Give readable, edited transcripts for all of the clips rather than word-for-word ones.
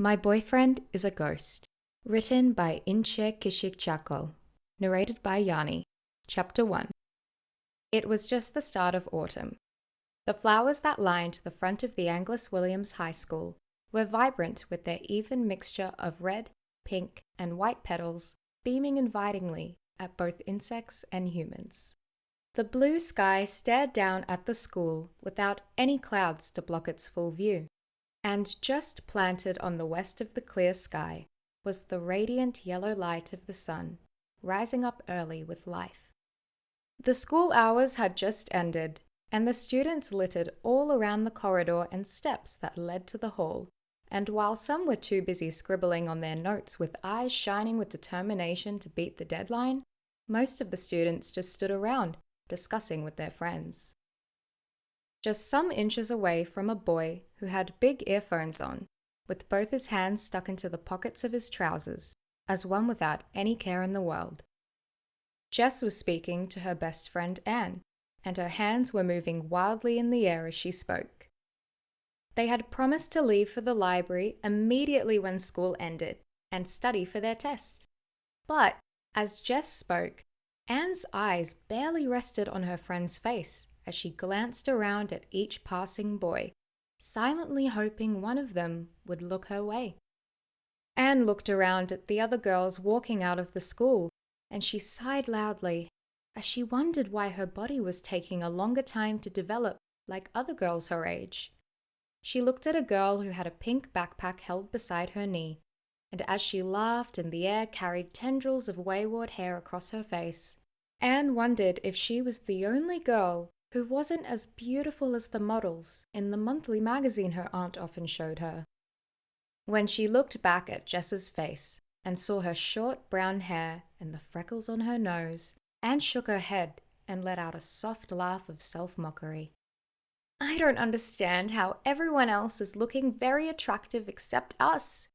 My Boyfriend is a Ghost. Written by Inche Khishigjargal. Narrated by Yanni. Chapter 1. It was just the start of autumn. The flowers that lined the front of the Angus Williams High School were vibrant with their even mixture of red, pink, and white petals beaming invitingly at both insects and humans. The blue sky stared down at the school without any clouds to block its full view. And just planted on the west of the clear sky was the radiant yellow light of the sun, rising up early with life. The school hours had just ended, and the students littered all around the corridor and steps that led to the hall, and while some were too busy scribbling on their notes with eyes shining with determination to beat the deadline, most of the students just stood around, discussing with their friends. Just some inches away from a boy who had big earphones on, with both his hands stuck into the pockets of his trousers, as one without any care in the world. Jess was speaking to her best friend Anne, and her hands were moving wildly in the air as she spoke. They had promised to leave for the library immediately when school ended and study for their test. But as Jess spoke, Anne's eyes barely rested on her friend's face as she glanced around at each passing boy, silently hoping one of them would look her way. Anne looked around at the other girls walking out of the school, and she sighed loudly as she wondered why her body was taking a longer time to develop like other girls her age. She looked at a girl who had a pink backpack held beside her knee, and as she laughed and the air carried tendrils of wayward hair across her face, Anne wondered if she was the only girl who wasn't as beautiful as the models in the monthly magazine her aunt often showed her. When she looked back at Jess's face and saw her short brown hair and the freckles on her nose, Anne shook her head and let out a soft laugh of self-mockery. "I don't understand how everyone else is looking very attractive except us."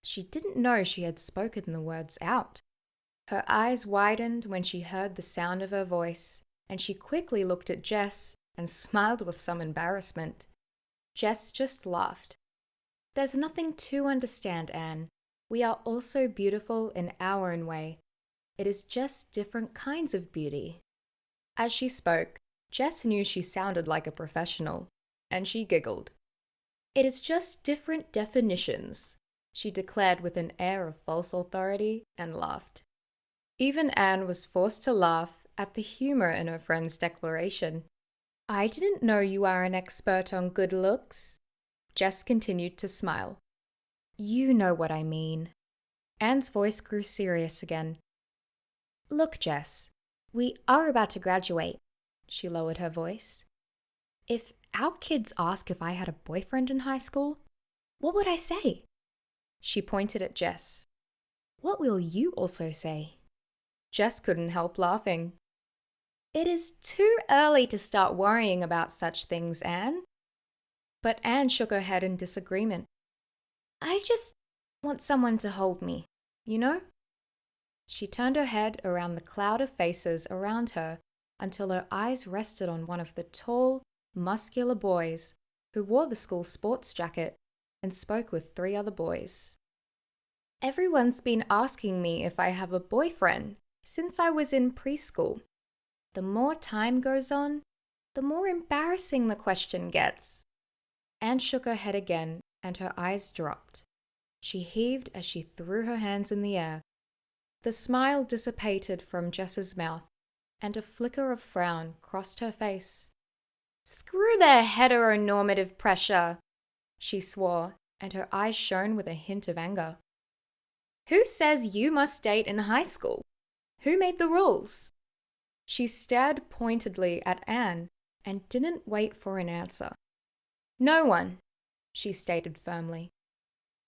She didn't know she had spoken the words out. Her eyes widened when she heard the sound of her voice, and she quickly looked at Jess and smiled with some embarrassment. Jess just laughed. "There's nothing to understand, Anne. We are also beautiful in our own way. It is just different kinds of beauty." As she spoke, Jess knew she sounded like a professional, and she giggled. "It is just different definitions," she declared with an air of false authority and laughed. Even Anne was forced to laugh at the humor in her friend's declaration. "I didn't know you are an expert on good looks." Jess continued to smile. "You know what I mean." Anne's voice grew serious again. "Look, Jess, we are about to graduate." She lowered her voice. "If our kids ask if I had a boyfriend in high school, what would I say?" She pointed at Jess. "What will you also say?" Jess couldn't help laughing. "It is too early to start worrying about such things, Anne." But Anne shook her head in disagreement. "I just want someone to hold me, you know?" She turned her head around the cloud of faces around her until her eyes rested on one of the tall, muscular boys who wore the school sports jacket and spoke with 3 other boys. "Everyone's been asking me if I have a boyfriend since I was in preschool. The more time goes on, the more embarrassing the question gets." Anne shook her head again, and her eyes dropped. She heaved as she threw her hands in the air. The smile dissipated from Jess's mouth, and a flicker of frown crossed her face. "Screw their heteronormative pressure," she swore, and her eyes shone with a hint of anger. "Who says you must date in high school? Who made the rules?" She stared pointedly at Anne and didn't wait for an answer. "No one," she stated firmly.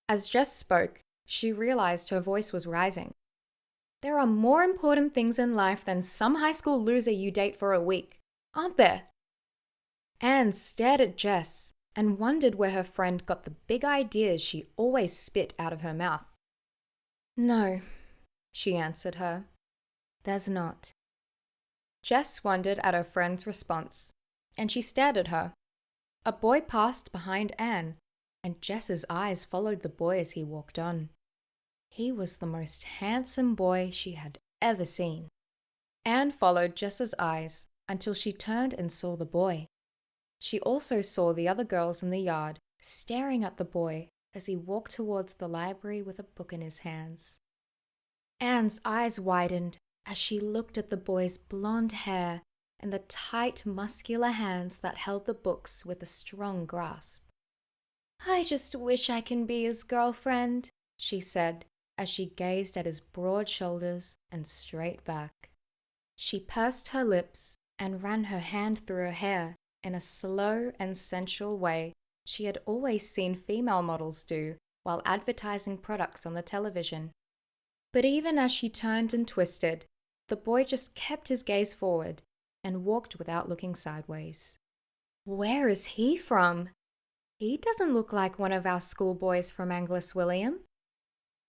As Jess spoke, she realized her voice was rising. "There are more important things in life than some high school loser you date for a week, aren't there?" Anne stared at Jess and wondered where her friend got the big ideas she always spit out of her mouth. "No," she answered her. "There's not." Jess wondered at her friend's response, and she stared at her. A boy passed behind Anne, and Jess's eyes followed the boy as he walked on. He was the most handsome boy she had ever seen. Anne followed Jess's eyes until she turned and saw the boy. She also saw the other girls in the yard staring at the boy as he walked towards the library with a book in his hands. Anne's eyes widened as she looked at the boy's blonde hair and the tight, muscular hands that held the books with a strong grasp. "I just wish I can be his girlfriend," she said as she gazed at his broad shoulders and straight back. She pursed her lips and ran her hand through her hair in a slow and sensual way she had always seen female models do while advertising products on the television. But even as she turned and twisted, the boy just kept his gaze forward and walked without looking sideways. "Where is he from? He doesn't look like one of our schoolboys from Angus William."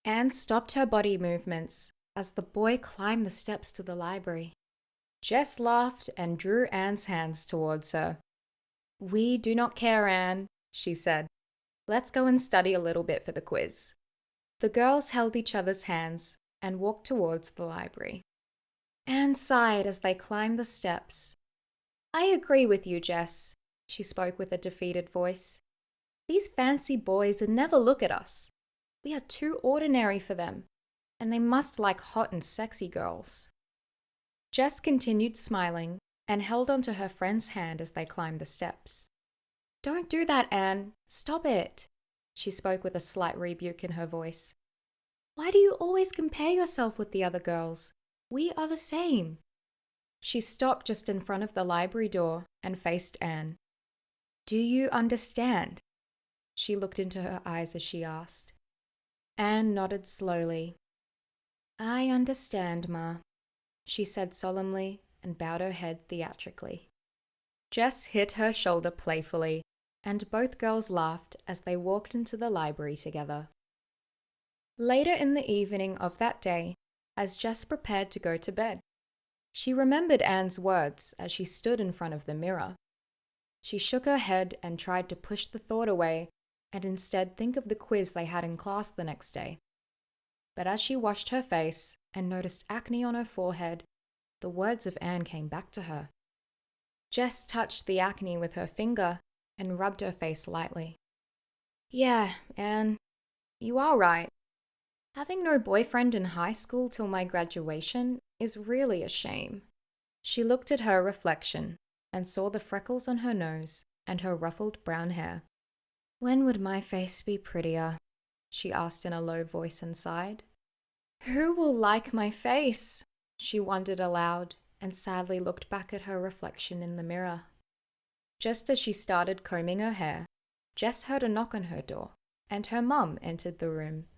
Anne stopped her body movements as the boy climbed the steps to the library. Jess laughed and drew Anne's hands towards her. "We do not care, Anne," she said. "Let's go and study a little bit for the quiz." The girls held each other's hands and walked towards the library. Anne sighed as they climbed the steps. "I agree with you, Jess," she spoke with a defeated voice. "These fancy boys would never look at us. We are too ordinary for them, and they must like hot and sexy girls." Jess continued smiling and held onto her friend's hand as they climbed the steps. "Don't do that, Anne. Stop it," she spoke with a slight rebuke in her voice. "Why do you always compare yourself with the other girls? We are the same." She stopped just in front of the library door and faced Anne. "Do you understand?" She looked into her eyes as she asked. Anne nodded slowly. "I understand, Ma," she said solemnly and bowed her head theatrically. Jess hit her shoulder playfully, and both girls laughed as they walked into the library together. Later in the evening of that day, as Jess prepared to go to bed, she remembered Anne's words as she stood in front of the mirror. She shook her head and tried to push the thought away and instead think of the quiz they had in class the next day. But as she washed her face and noticed acne on her forehead, the words of Anne came back to her. Jess touched the acne with her finger and rubbed her face lightly. "Yeah, Anne, you are right. Having no boyfriend in high school till my graduation is really a shame." She looked at her reflection and saw the freckles on her nose and her ruffled brown hair. "When would my face be prettier?" she asked in a low voice and sighed. "Who will like my face?" she wondered aloud and sadly looked back at her reflection in the mirror. Just as she started combing her hair, Jess heard a knock on her door, and her mum entered the room.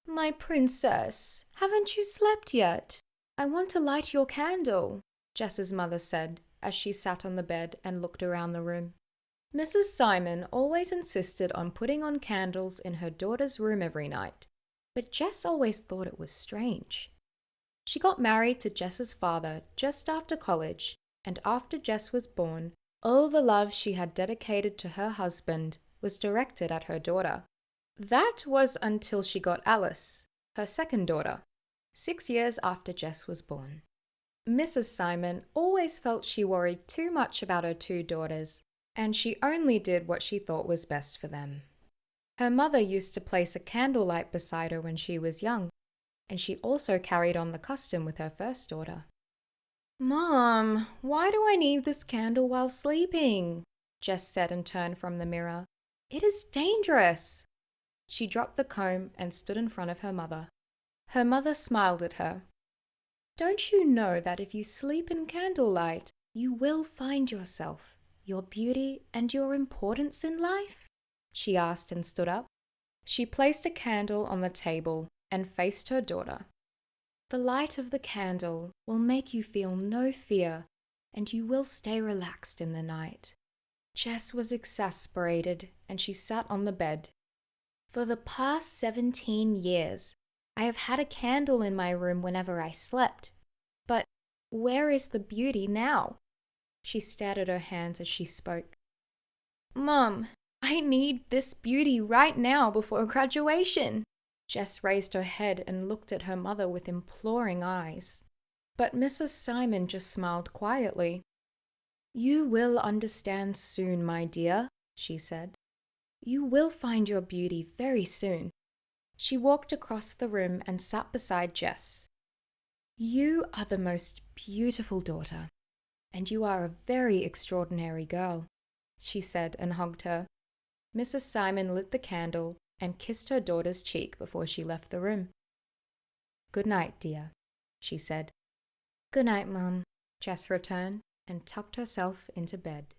"My princess, haven't you slept yet? I want to light your candle," Jess's mother said as she sat on the bed and looked around the room. Mrs. Simon always insisted on putting on candles in her daughter's room every night, but Jess always thought it was strange. She got married to Jess's father just after college, and after Jess was born, all the love she had dedicated to her husband was directed at her daughter. That was until she got Alice, her second daughter, 6 years after Jess was born. Mrs. Simon always felt she worried too much about her two daughters, and she only did what she thought was best for them. Her mother used to place a candlelight beside her when she was young, and she also carried on the custom with her first daughter. "Mom, why do I need this candle while sleeping?" Jess said and turned from the mirror. "It is dangerous." She dropped the comb and stood in front of her mother. Her mother smiled at her. "Don't you know that if you sleep in candlelight, you will find yourself, your beauty, and your importance in life?" she asked and stood up. She placed a candle on the table and faced her daughter. "The light of the candle will make you feel no fear, and you will stay relaxed in the night." Jess was exasperated, and she sat on the bed. "For the past 17 years, I have had a candle in my room whenever I slept. But where is the beauty now?" She stared at her hands as she spoke. "Mom, I need this beauty right now before graduation. Jess raised her head and looked at her mother with imploring eyes. But Mrs. Simon just smiled quietly. You will understand soon, my dear, she said. You will find your beauty very soon. She walked across the room and sat beside Jess. You are the most beautiful daughter, and you are a very extraordinary girl, she said and hugged her. Mrs. Simon lit the candle and kissed her daughter's cheek before she left the room. Good night, dear, she said. Good night, Mum, Jess returned and tucked herself into bed.